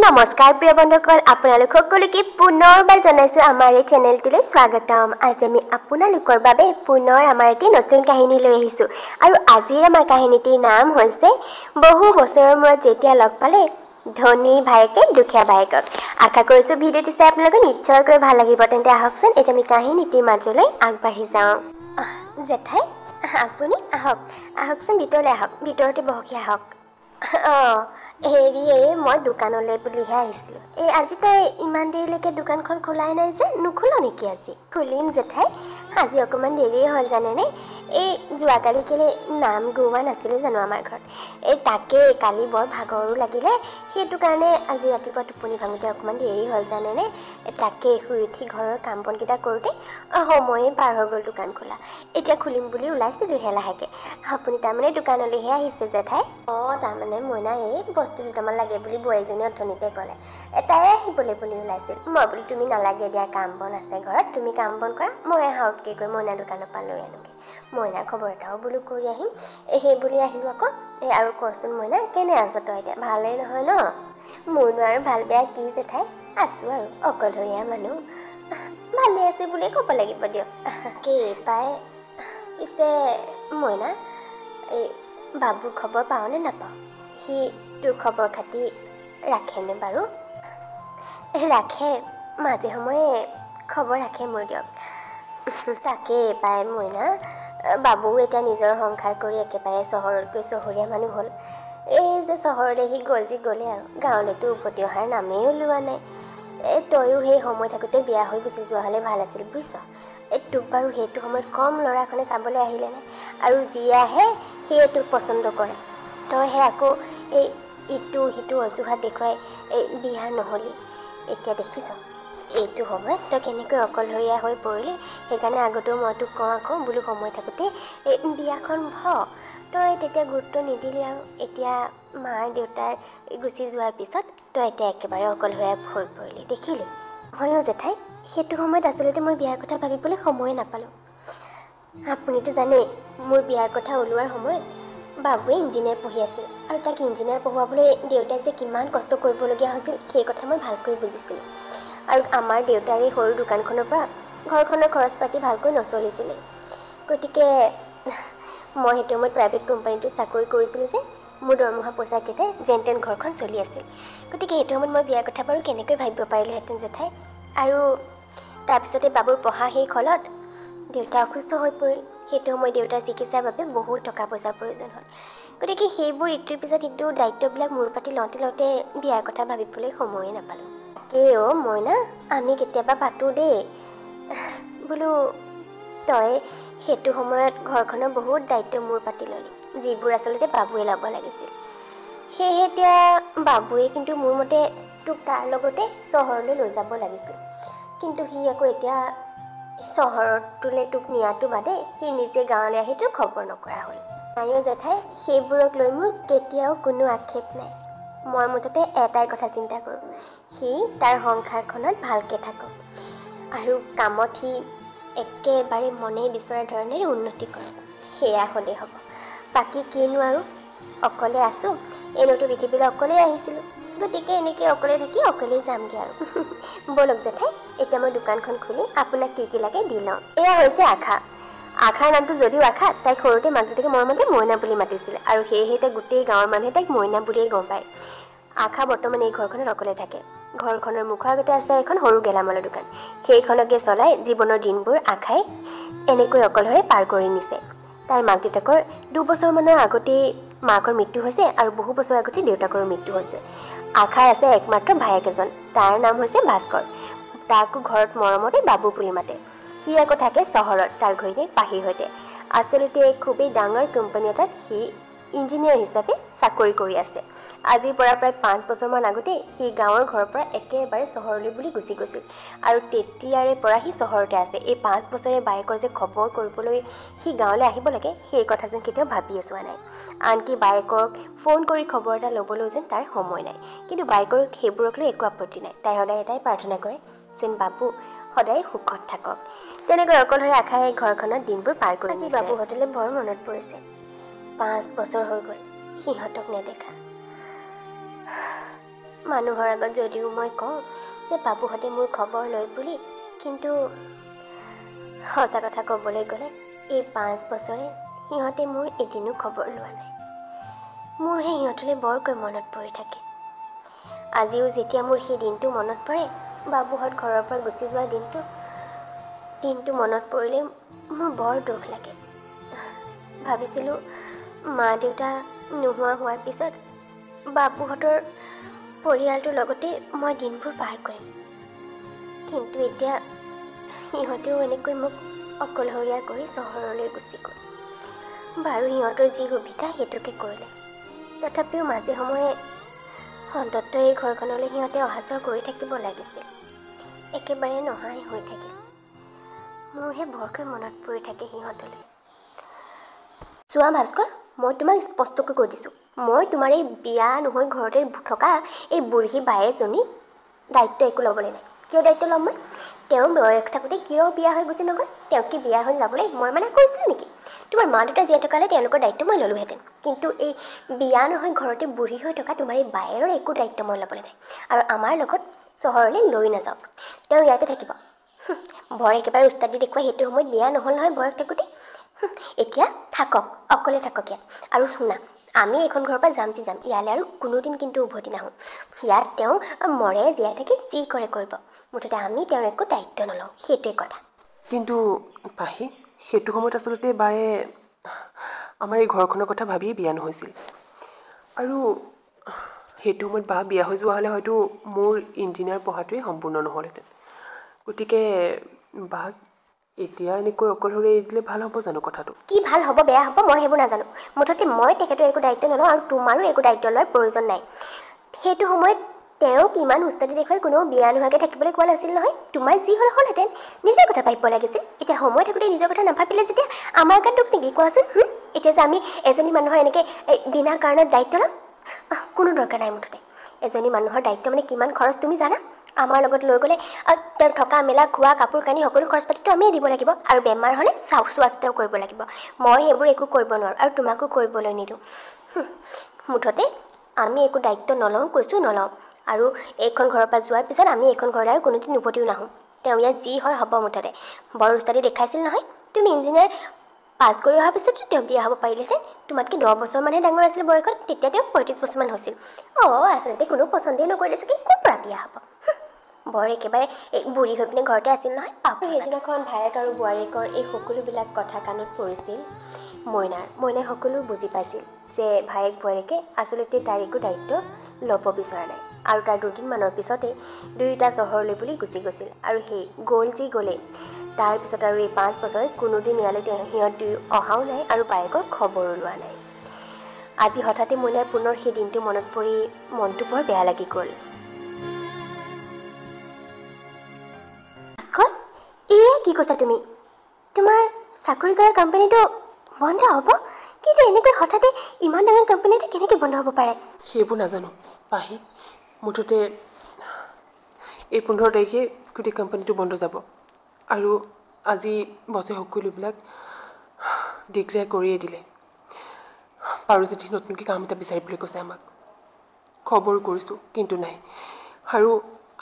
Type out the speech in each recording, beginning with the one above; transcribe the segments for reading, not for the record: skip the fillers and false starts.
নমস্কাৰ প্ৰিয় বন্ধুসকল, আপোনালোক সকলোকে পুনৰবাৰ জনাইছোঁ আমাৰ এই চেনেলটোলৈ স্বাগতম। আজি আমি আপোনালোকৰ বাবে পুনৰ আমাৰ এটি নতুন কাহিনী লৈ আহিছোঁ আৰু আজিৰ আমাৰ কাহিনীটিৰ নাম হৈছে বহু বছৰৰ মূৰত যেতিয়া লগ পালে ধনী ভায়েকে দুখীয়া ভায়েকক। আশা কৰিছোঁ ভিডিঅ'টি চাই আপোনালোকৰ নিশ্চয়কৈ ভাল লাগিব। তেন্তে আহকচোন এতিয়া আমি কাহিনীটিৰ মাজলৈ আগবাঢ়ি যাওঁ। জেঠাই আপুনি আহকচোন ভিতৰলৈ আহক, ভিতৰতে বহকি আহক। হেৰি মই দোকানলৈ বুলিহে আহিছিলোঁ। আজি তই ইমান দেৰিলৈকে দোকানখন খোলাই নাই যে, নোখোল নেকি আজি? খুলিম জেঠাই, আজি অকণমান দেৰিয়ে হ'ল জানেনে। যোৱাকালি কেলৈ নাম গোৱা নাছিলে জানো আমাৰ ঘৰত, তাকে কালি বৰ ভাগৰো লাগিলে, সেইটো কাৰণে আজি ৰাতিপুৱা টোপনি ভাঙোতে অকণমান দেৰি হ'ল জানেনে। তাকে শুই উঠি ঘৰৰ কাম বনকেইটা কৰোঁতে সময়ে পাৰ হৈ গ'ল দোকান খোলা। এতিয়া খুলিম বুলি ওলাইছিলোঁহে লাহেকৈ। আপুনি তাৰমানে দোকানলৈহে আহিছে জেঠাই? তাৰমানে মইনা বস্তু দুটামান লাগে বুলি বোৱাৰীজনীয়ে অথনিতে ক'লে, তাই আহিবলৈ বুলি ওলাইছিল। মই বোলো তুমি নালাগে দিয়া, কাম বন আছে ঘৰত, তুমি কাম বন কৰা, মই হাউতকৈ গৈ মইনা দোকানৰ পৰা লৈ আনোগৈ। মইনা খবৰ এটাও বোলো কৰি আহিম, সেই বুলি আহিলোঁ আকৌ। আৰু কচোন মইনা, কেনে আছ তই এতিয়া? ভালেই নহয় ন? মোৰনো আৰু ভাল বেয়া কি জেঠাই, আছোঁ আৰু অকলশৰীয়া মানুহ, ভালে আছে বুলিয়ে ক'ব লাগিব দিয়ক। কি পাই পিছে মইনা, বাবুৰ খবৰ পাওঁনে নাপাওঁ? সি তোৰ খবৰ খাতি ৰাখেনে বাৰু? ৰাখে, মাজে সময়ে খবৰ ৰাখে মোৰ দিয়ক। তাকেই পাই মইনা, বাবুও এতিয়া নিজৰ সংসাৰ কৰি একেবাৰে চহৰতকৈ চহৰীয়া মানুহ হ'ল। যে চহৰলৈ সি গ'ল যি গ'লে আৰু, গাঁৱলৈতো উভতি অহাৰ নামেই ওলোৱা নাই। তয়ো সেই সময় থাকোঁতে বিয়া হৈ গুচি যোৱা হ'লে ভাল আছিল বুজিছ। তোক বাৰু সেইটো সময়ত কম ল'ৰাখনে চাবলৈ আহিলেনে? আৰু যিয়ে আহে সিয়ে তোক পচন্দ কৰে, তইহে আকৌ ইটো সিটো অজুহাত দেখুৱাই বিয়া নহ'লি। এতিয়া দেখিছ এইটো সময়ত তই কেনেকৈ অকলশৰীয়া হৈ পৰিলি। সেইকাৰণে আগতেও মই তোক কওঁ আকৌ বোলো সময় থাকোঁতে বিয়াখন তই তেতিয়া গুৰুত্ব নিদিলি, আৰু এতিয়া মাৰ দেউতাৰ গুচি যোৱাৰ পিছত তই এতিয়া একেবাৰে অকলশৰীয়া হৈ পৰিলি, দেখিলি? হয়ও জেঠাই, সেইটো সময়ত আচলতে মই বিয়াৰ কথা ভাবিবলৈ সময়ে নাপালোঁ। আপুনিতো জানেই মোৰ বিয়াৰ কথা ওলোৱাৰ সময়ত বাবুৱে ইঞ্জিনিয়াৰ পঢ়ি আছিল, আৰু তাক ইঞ্জিনিয়াৰ পঢ়ুৱাবলৈ দেউতাই যে কিমান কষ্ট কৰিবলগীয়া হৈছিল সেই কথা মই ভালকৈ বুজিছিলোঁ। আৰু আমাৰ দেউতাৰ এই সৰু দোকানখনৰ পৰা ঘৰখনৰ খৰচ পাতি ভালকৈ নচলিছিলে। গতিকে মই সেইটো সময়ত প্ৰাইভেট কোম্পানীটোত চাকৰি কৰিছিলোঁ যে, মোৰ দৰমহা পইচাকেইটাই যেন তেন ঘৰখন চলি আছিল। গতিকে সেইটো সময়ত মই বিয়াৰ কথা বাৰু কেনেকৈ ভাবিব পাৰিলোঁহেঁতেন জেঠাই। আৰু তাৰপিছতে বাবুৰ পঢ়া শেষ হ'লত দেউতা অসুস্থ হৈ পৰিল। সেইটো সময়ত দেউতাৰ চিকিৎসাৰ বাবে বহুত টকা পইচাৰ প্ৰয়োজন হ'ল। গতিকে সেইবোৰ ইটোৰ পিছত ইটো দায়িত্ববিলাক মূৰ পাতি লওঁতে বিয়াৰ কথা ভাবিবলৈ সময়ে নাপালোঁ। তাকেই মইনা, আমি কেতিয়াবা পাতোঁ দেই বোলো। তই সেইটো সময়ত ঘৰখনৰ বহুত দায়িত্ব মূৰ পাতি ল'লি, যিবোৰ আচলতে বাবুৱে ল'ব লাগিছিল। সেয়েহে এতিয়া বাবুৱে কিন্তু মোৰ মতে তোক তাৰ লগতে চহৰলৈ লৈ যাব লাগিছিল, কিন্তু সি আকৌ এতিয়া চহৰটোলৈ তোক নিয়াটো বাদে সি নিজে গাঁৱলৈ আহি তোক খবৰ নকৰা হ'ল। নাইও জেঠাই, সেইবোৰক লৈ মোৰ কেতিয়াও কোনো আক্ষেপ নাই। মই মুঠতে এটাই কথা চিন্তা কৰোঁ, সি তাৰ সংসাৰখনত ভালকৈ থাকক আৰু কামত সি একেবাৰে মনে বিচৰা ধৰণেৰে উন্নতি কৰক, সেয়া হ'লেই হ'ব। বাকী কিনো আৰু, অকলে আছোঁ, এনেওতো পৃথিৱীলৈ অকলেই আহিছিলোঁ, গতিকে এনেকৈ অকলে থাকি অকলেই যামগৈ আৰু। ব'লক জেঠাই, এতিয়া মই দোকানখন খুলি আপোনাক কি লাগে দি লওঁ। এয়া হৈছে আশা। আশাৰ নামটো যদিও আশা, তাইক সৰুতে মাক দেউতাকে মৰমতে মইনা বুলি মাতিছিলে, আৰু সেয়েহে তাইক গোটেই গাঁৱৰ মানুহে তাইক মইনা বুলিয়েই গম পায়। আশা বৰ্তমান এই ঘৰখনত অকলে থাকে। ঘৰখনৰ মুখৰ আগতে আছে এখন সৰু গেলামালৰ দোকান, সেইখনকে চলাই জীৱনৰ দিনবোৰ আশাই এনেকৈ অকলশৰে পাৰ কৰি নিছে। তাইৰ মাক দেউতাকৰ 2 বছৰমানৰ আগতেই মাকৰ মৃত্যু হৈছে, আৰু বহু বছৰ আগতেই দেউতাকৰো মৃত্যু হৈছে। আশাৰ আছে একমাত্ৰ ভায়েক এজন, তাৰ নাম হৈছে ভাস্কৰ। তাকো ঘৰত মৰমতে বাবু বুলি মাতে। সি আকৌ থাকে চহৰত তাৰ ঘৈণীয়েক পাহিৰ সৈতে। আচলতে খুবেই ডাঙৰ কোম্পানী এটাত সি ইঞ্জিনিয়াৰ হিচাপে চাকৰি কৰি আছে। আজিৰ পৰা প্ৰায় 5 বছৰমান আগতেই সি গাঁৱৰ ঘৰৰ পৰা একেবাৰে চহৰলৈ বুলি গুচি গৈছিল, আৰু তেতিয়াৰে পৰা সি চহৰতে আছে। এই 5 বছৰে বায়েকৰ যে খবৰ কৰিবলৈ সি গাঁৱলৈ আহিব লাগে, সেই কথা যেন কেতিয়াও ভাবিয়ে চোৱা নাই। আনকি বায়েকক ফোন কৰি খবৰ এটা ল'বলৈও যেন তাৰ সময় নাই। কিন্তু বায়েকৰ সেইবোৰক লৈ একো আপত্তি নাই। তাই সদায় এটাই প্ৰাৰ্থনা কৰে যেন বাবু সদায় সুখত থাকক। তেনেকৈ অকলশৰে আশাই ঘৰখনত দিনবোৰ পাৰ কৰি আজি বাবুহঁতলৈ বৰ মনত পৰিছে। 5 বছৰ হৈ গ'ল সিহঁতক নেদেখা। মানুহৰ আগত যদিও মই কওঁ যে বাবুহঁতে মোৰ খবৰ লয় বুলি, কিন্তু সঁচা কথা ক'বলৈ গ'লে এই 5 বছৰে সিহঁতে মোৰ এদিনো খবৰ লোৱা নাই। মোৰ সেই সিহঁতলৈ বৰকৈ মনত পৰি থাকে। আজিও যেতিয়া মোৰ সেই দিনটো মনত পৰে, বাবুহঁত ঘৰৰ পৰা গুচি যোৱাৰ দিনটো মনত পৰিলে মোৰ বৰ দুখ লাগে। ভাবিছিলোঁ মা দেউতা নোহোৱা হোৱাৰ পিছত বাবুহঁতৰ পৰিয়ালটোৰ লগতে মই দিনবোৰ পাৰ কৰিম, কিন্তু এতিয়া সিহঁতেও এনেকৈ মোক অকলশৰীয়া কৰি চহৰলৈ গুচি গ'ল। বাৰু সিহঁতৰ যি সুবিধা সেইটোকে কৰিলে। তথাপিও মাজে সময়ে অন্ততঃ এই ঘৰখনলৈ সিহঁতে অহা যোৱা কৰি থাকিব লাগিছিল। একেবাৰে নহাই হৈ থাকে। মোৰহে বৰকৈ মনত পৰি থাকে সিহঁতলৈ। চোৱা ভাস্কৰ, মই তোমাক স্পষ্টকৈ কৈ দিছোঁ, মই তোমাৰ এই বিয়া নহৈ ঘৰতে থকা এই বুঢ়ী বায়েজনী দায়িত্ব একো ল'বলৈ নাই। কিয় দায়িত্ব ল'ম মই? তেওঁ বয়স থাকোঁতে কিয় বিয়া হৈ গুচি নগ'ল? তেওঁক কি বিয়া হৈ যাবলৈ মই মানা কৰিছিলোঁ নেকি? তোমাৰ মা দেউতা জীয়াই থকালে তেওঁলোকৰ দায়িত্ব মই ল'লোহেঁতেন, কিন্তু এই বিয়া নহয় ঘৰতে বুঢ়ী হৈ থকা তোমাৰ এই বায়েৰৰ একো দায়িত্ব মই ল'বলৈ নাই। আৰু আমাৰ লগত চহৰলৈ লৈ নাযাওক, তেওঁ ইয়াতে থাকিব। বৰ একেবাৰে উস্তাদ দি দেখুৱাই সেইটো সময়ত বিয়া নহ'ল নহয় বয়স থাকোঁতে। এতিয়া থাকক, অকলে থাকক ইয়াত। আৰু শুনা, আমি এইখন ঘৰৰ পৰা যাম যি যাম, ইয়ালৈ আৰু কোনোদিন কিন্তু উভতি নাহোঁ। ইয়াত তেওঁ মৰে জীয়াই থাকি যি কৰে কৰিব, মুঠতে আমি তেওঁৰ একো দায়িত্ব নলওঁ, সেইটোৱে কথা। কিন্তু পাহি, সেইটো সময়ত আচলতে বায়ে আমাৰ এই ঘৰখনৰ কথা ভাবিয়েই বিয়া নহৈছিল। আৰু সেইটো সময়ত বা বিয়া হৈ যোৱা হ'লে হয়তো মোৰ ইঞ্জিনিয়াৰ পঢ়াটোৱেই সম্পূৰ্ণ নহ'লহেঁতেন। গতিকে বাক এতিয়া এনেকৈ অকলশৰে এৰি দিলে ভাল হ'ব জানো কথাটো? কি ভাল হ'ব বেয়া হ'ব মই সেইবোৰ নাজানো। মুঠতে মই তেখেতৰ একো দায়িত্ব নলওঁ, আৰু তোমাৰো একো দায়িত্ব লোৱাৰ প্ৰয়োজন নাই। সেইটো সময়ত তেওঁক ইমান উস্তাদি দেখুৱাই কোনেও বিয়া নোহোৱাকৈ থাকিবলৈ কোৱা নাছিল নহয়। তোমাৰ যি হ'ল হ'লহেঁতেন, নিজৰ কথা ভাবিব লাগিছিল। এতিয়া সময় থাকোঁতে নিজৰ কথা নাভাবিলে যেতিয়া আমাৰ গাত দুখ নেকি কোৱাচোন? এতিয়া যে আমি এজনী মানুহৰ এনেকৈ বিনা কাৰণত দায়িত্ব ল'ম, কোনো দৰকাৰ নাই। মুঠতে এজনী মানুহৰ দায়িত্ব মানে কিমান খৰচ তুমি জানা? আমাৰ লগত লৈ গ'লে তেওঁৰ থকা মেলা খোৱা কাপোৰ কানি সকলো খৰচ পাতিটো আমিয়ে দিব লাগিব, আৰু বেমাৰ হ'লে চোৱা চিতাও কৰিব লাগিব। মই সেইবোৰ একো কৰিব নোৱাৰোঁ, আৰু তোমাকো কৰিবলৈ নিদিওঁ। মুঠতে আমি একো দায়িত্ব নলওঁ কৈছোঁ, নলওঁ। আৰু এইখন ঘৰৰ পৰা যোৱাৰ পিছত আমি এইখন ঘৰলৈ আৰু কোনোদিন উভতিও নাহোঁ। তেওঁ ইয়াত যি হয় হ'ব। মুঠতে বৰ উস্তাদি দেখাইছিল নহয়। তুমি ইঞ্জিনিয়াৰ পাছ কৰি অহাৰ পিছতো তেওঁ বিয়া হ'ব পাৰিলেহেঁতেন। তোমাতকৈ 10 বছৰমানহে ডাঙৰ আছিল বয়সত, তেতিয়া তেওঁ 35 বছৰমান হৈছিল। আচলতে কোনো পচন্দেই নকৰিলে চাগে, ক'ৰ পৰা বিয়া হ'ব? বৰ একেবাৰে বুঢ়ী হৈ পিনে ঘৰতে আছিল নহয়। আৰু সেইদিনাখন ভায়েক আৰু বোৱাৰীয়েকৰ এই সকলোবিলাক কথা কাণত পৰিছিল মইনাই সকলো বুজি পাইছিল যে ভায়েক বোৱাৰীয়েকে আচলতে তাইৰ একো দায়িত্ব ল'ব বিচৰা নাই। আৰু তাৰ দুদিনমানৰ পিছতে দুয়োটা চহৰলৈ বুলি গুচি গৈছিল। আৰু সেই গ'ল যি গ'লেই। তাৰপিছত আৰু এই 5 বছৰত কোনোদিন ইয়ালৈ সিহঁত দুয়ো অহাও নাই, আৰু বায়েকৰ খবৰো লোৱা নাই। আজি হঠাতে মইনাৰ পুনৰ সেই দিনটো মনত পৰি মনটো বৰ বেয়া লাগি গ'ল। এয়া কি কৈছা তুমি? তোমাৰ চাকৰি কৰা কোম্পানীটো বন্ধ হ'ব? কিন্তু এনেকৈ হঠাতে ইমান ডাঙৰ কোম্পানী এটা কেনেকৈ বন্ধ হ'ব পাৰে? সেইবোৰ নাজানো পাহি। মুঠতে এই 15 তাৰিখে গোটেই কোম্পানীটো বন্ধ যাব। আৰু আজি বছে সকলোবিলাক ডিক্লেয়াৰ কৰিয়ে দিলে। পাৰোঁ যদি নতুনকৈ কাম এটা বিচাৰিবলৈ কৈছে আমাক। খবৰ কৰিছোঁ, কিন্তু নাই। আৰু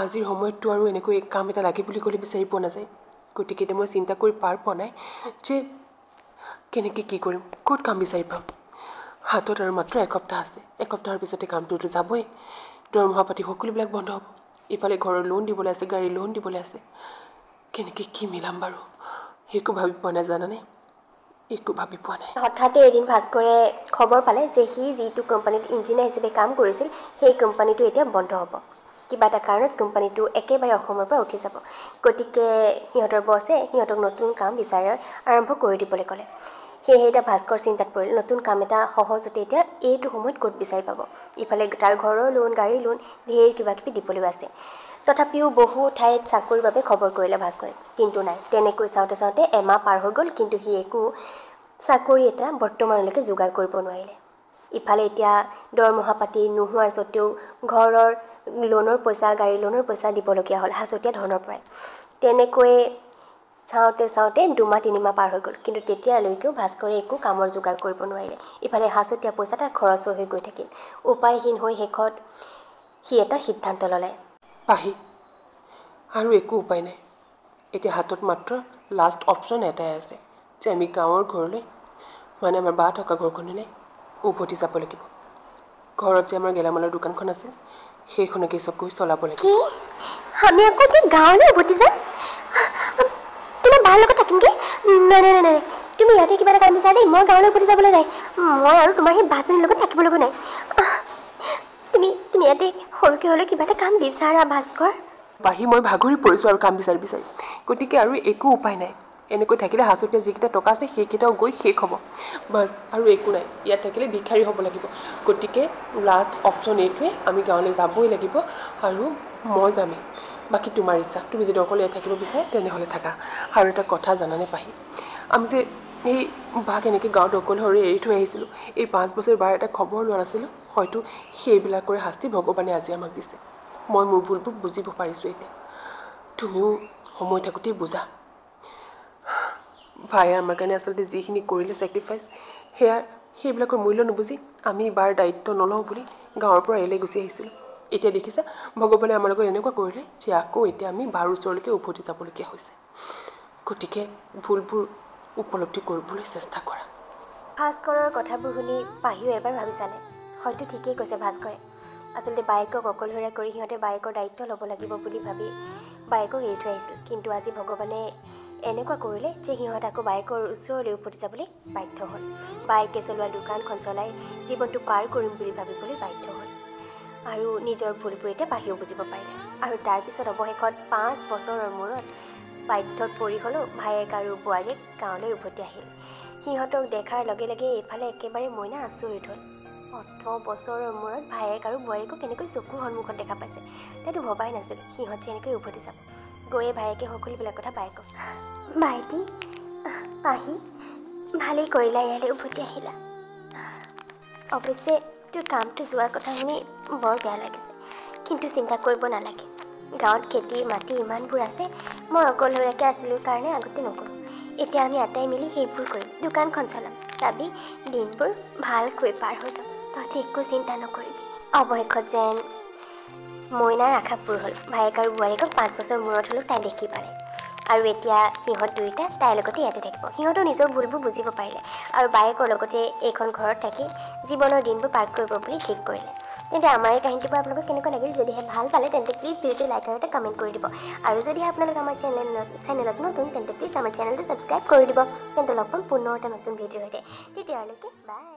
আজিৰ সময়ততো আৰু এনেকৈ কাম এটা লাগে বুলি ক'লে বিচাৰি পোৱা নাযায়। গতিকে এতিয়া মই চিন্তা কৰি পাৰ পোৱা নাই যে কেনেকৈ কি কৰিম, ক'ত কাম বিচাৰি পাম। হাতত আৰু মাত্ৰ এসপ্তাহ আছে। এসপ্তাহৰ পিছতে কামটোতো যাবই। দৰমহা পাতি সকলোবিলাক বন্ধ হ'ব। ইফালে ঘৰৰ লোন দিবলৈ আছে, গাড়ীৰ লোন দিবলৈ আছে। কেনেকৈ কি মিলাম বাৰু, একো ভাবি পোৱা নাই জানানে, একো ভাবি পোৱা নাই। হঠাতে এদিন ভাস্কৰে খবৰ পালে যে সি যিটো কোম্পানীত ইঞ্জিনিয়াৰ হিচাপে কাম কৰিছিল সেই কোম্পানীটো এতিয়া বন্ধ হ'ব। কিবা এটা কাৰণত কোম্পানীটো একেবাৰে অসমৰ পৰা উঠি যাব। গতিকে সিহঁতৰ বছে সিহঁতক নতুন কাম বিচাৰি আৰম্ভ কৰি দিবলৈ ক'লে। সেয়েহে এতিয়া ভাস্কৰ চিন্তাত পৰিল, নতুন কাম এটা সহজতে এতিয়া এইটো সময়ত ক'ত বিচাৰি পাব। ইফালে তাৰ ঘৰৰ লোন, গাড়ীৰ লোন, ঢেৰ কিবা কিবি দিবলৈও আছে। তথাপিও বহু ঠাইত চাকৰিৰ বাবে খবৰ কৰিলে ভাস্কৰে, কিন্তু নাই। তেনেকৈ চাওঁতে এমাহ পাৰ হৈ গ'ল, কিন্তু সি একো চাকৰি এটা বৰ্তমানলৈকে যোগাৰ কৰিব নোৱাৰিলে। ইফালে এতিয়া দৰমহা পাতি নোহোৱাৰ স্বত্তেও ঘৰৰ লোনৰ পইচা, গাড়ীৰ লোনৰ পইচা দিবলগীয়া হ'ল সাঁচতীয়া ধনৰ পৰাই। তেনেকৈয়ে চাওঁতে 2-3 মাহ পাৰ হৈ গ'ল, কিন্তু তেতিয়ালৈকেও ভাস্কৰে একো কামৰ যোগাৰ কৰিব নোৱাৰিলে। ইফালে সাঁচতীয়া পইচা তাৰ খৰচ হৈ গৈ থাকিল। উপায়হীন হৈ শেষত সি এটা সিদ্ধান্ত ল'লে। পাহি আৰু একো উপায় নাই। এতিয়া হাতত মাত্ৰ লাষ্ট অপশ্যন এটাই আছে যে আমি গাঁৱৰ ঘৰলৈ মানে আমাৰ বা থকা ঘৰখনলৈ উভতি যাব লাগিব। ঘৰত যে আমাৰ গেলামালৰ দোকানখন আছিল সেইখনকে চকৈ চলাব লাগিব। কি আমি আকৌ এতিয়া গাঁৱলৈ উভতি যাম? তোমাৰ বাৰ লগত থাকিমগৈ? নাই নাই নাই নাই, তুমি ইয়াতে কিবা এটা কাম বিচাৰা দেই, মই গাঁৱলৈ উভতি যাবলৈ নাই। মই আৰু তোমাৰ সেই বাজনীৰ লগত থাকিবলৈকো নাই। তুমি তুমি ইয়াতে সৰুকৈ হ'লেও কিবা এটা কাম বিচাৰা ভাস্কৰ। পাহি মই ভাগৰি পৰিছোঁ আৰু কাম বিচাৰি বিচাৰি, গতিকে আৰু একো উপায় নাই। এনেকৈ থাকিলে হাজতে যিকেইটা টকা আছে সেইকেইটাও গৈ শেষ হ'ব। বাছ আৰু একো নাই, ইয়াত থাকিলে ভিক্ষাৰী হ'ব লাগিব। গতিকে লাষ্ট অপশ্যন এইটোৱে, আমি গাঁৱলৈ যাবই লাগিব আৰু মই যামেই। বাকী তোমাৰ ইচ্ছা, তুমি যদি অকলে ইয়াত থাকিব বিচাৰে তেনেহ'লে থাকা। আৰু এটা কথা জানানে পাহি, আমি যে এই বাক এনেকৈ গাঁৱত অকলশৰে এৰি থৈ আহিছিলোঁ, এই 5 বছৰ বাৰ এটা খবৰ লোৱা নাছিলোঁ, হয়তো সেইবিলাকৰে শাস্তি ভগৱানে আজি আমাক দিছে। মই মোৰ ভুলবোৰ বুজিব পাৰিছোঁ এতিয়া। তুমিও সময় থাকোঁতেই বুজা। ভায়ে আমাৰ কাৰণে আচলতে যিখিনি কৰিলে ছেক্ৰিফাইচ, সেইবিলাকৰ মূল্য নুবুজি আমি বাৰ দায়িত্ব নলওঁ বুলি গাঁৱৰ পৰা এলে গুচি আহিছিলোঁ। এতিয়া দেখিছা ভগৱানে আমাৰ লগত এনেকুৱা কৰিলে যে আকৌ এতিয়া আমি বাৰ ওচৰলৈকে উভতি যাবলগীয়া হৈছে। গতিকে ভুলবোৰ উপলব্ধি কৰিবলৈ চেষ্টা কৰা। ভাস্কৰৰ কথাবোৰ শুনি পাহিও এবাৰ ভাবি চালে, হয়তো ঠিকেই কৈছে ভাস্কৰে। আচলতে বায়েকক অকলশৰীয়া কৰি সিহঁতে বায়েকৰ দায়িত্ব ল'ব লাগিব বুলি ভাবি বায়েকক এৰি থৈ আহিছিল। কিন্তু আজি ভগৱানে এনেকুৱা কৰিলে যে সিহঁত আকৌ বায়েকৰ ওচৰলৈ উভতি যাবলৈ বাধ্য হ'ল। বায়েকে চলোৱা দোকানখন চলাই জীৱনটো পাৰ কৰিম বুলি ভাবিবলৈ বাধ্য হ'ল। আৰু নিজৰ ভুলবোৰ এতিয়া পাহিও বুজিব পাৰিলে। আৰু তাৰপিছত অৱশেষত 5 বছৰৰ মূৰত বাধ্যত পৰি হ'লেও ভায়েক আৰু বোৱাৰীয়েক গাঁৱলৈ উভতি আহিল। সিহঁতক দেখাৰ লগে লগে এইফালে একেবাৰে মইনা আচৰিত হ'ল। 18 বছৰৰ মূৰত ভায়েক আৰু বোৱাৰীয়েকক কেনেকৈ চকুৰ সন্মুখত দেখা পাইছে। তাইতো ভবাই নাছিল সিহঁত যে এনেকৈ উভতি যাব। গৈয়ে ভায়েকে সকলোবিলাক কথা বায়েকক, ভাইটি পাহি ভালেই কৰিলা ইয়ালৈ উভতি আহিলা। অৱশ্যে তোৰ কামটো যোৱাৰ কথা শুনি বৰ বেয়া লাগিছে, কিন্তু চিন্তা কৰিব নালাগে। গাঁৱত খেতি মাটি ইমানবোৰ আছে, মই অকলশৰীয়াকৈ আছিলোঁ কাৰণে আগতে নকৰোঁ। এতিয়া আমি আটাই মিলি সেইবোৰ কৰিম, দোকানখন চলাম, চাবি দিনবোৰ ভালকৈ পাৰ হৈ যাব। তহঁতে একো চিন্তা নকৰিবি। অৱশেষত যেন মইনাৰ আশা পূৰ হ'ল। ভায়েক আৰু বোৱাৰীয়েকক 5 বছৰ মূৰত হ'লেও তাই দেখি পালে। আৰু এতিয়া সিহঁত দুয়োটা তাইৰ লগতে ইয়াতে থাকিব। সিহঁতেও নিজৰ ভুলবোৰ বুজিব পাৰিলে আৰু বায়েকৰ লগতে এইখন ঘৰত থাকি জীৱনৰ দিনবোৰ পাৰ কৰিব বুলি ঠিক কৰিলে। তেন্তে আমাৰ এই কাহিনীটোৰ পৰা আপোনালোকক কেনেকুৱা লাগিল? যদিহে ভাল পালে তেন্তে প্লিজ ভিডিঅ'টো লাইক আৰু এটা কমেণ্ট কৰি দিব। আৰু যদিহে আপোনালোক আমাৰ চেনেলত নতুন তেন্তে প্লিজ আমাৰ চেনেলটো ছাবস্ক্ৰাইব কৰি দিব। তেন্তে লগ পাম পুনৰ এটা নতুন ভিডিঅ'ৰ সৈতে। তেতিয়ালৈকে বাই।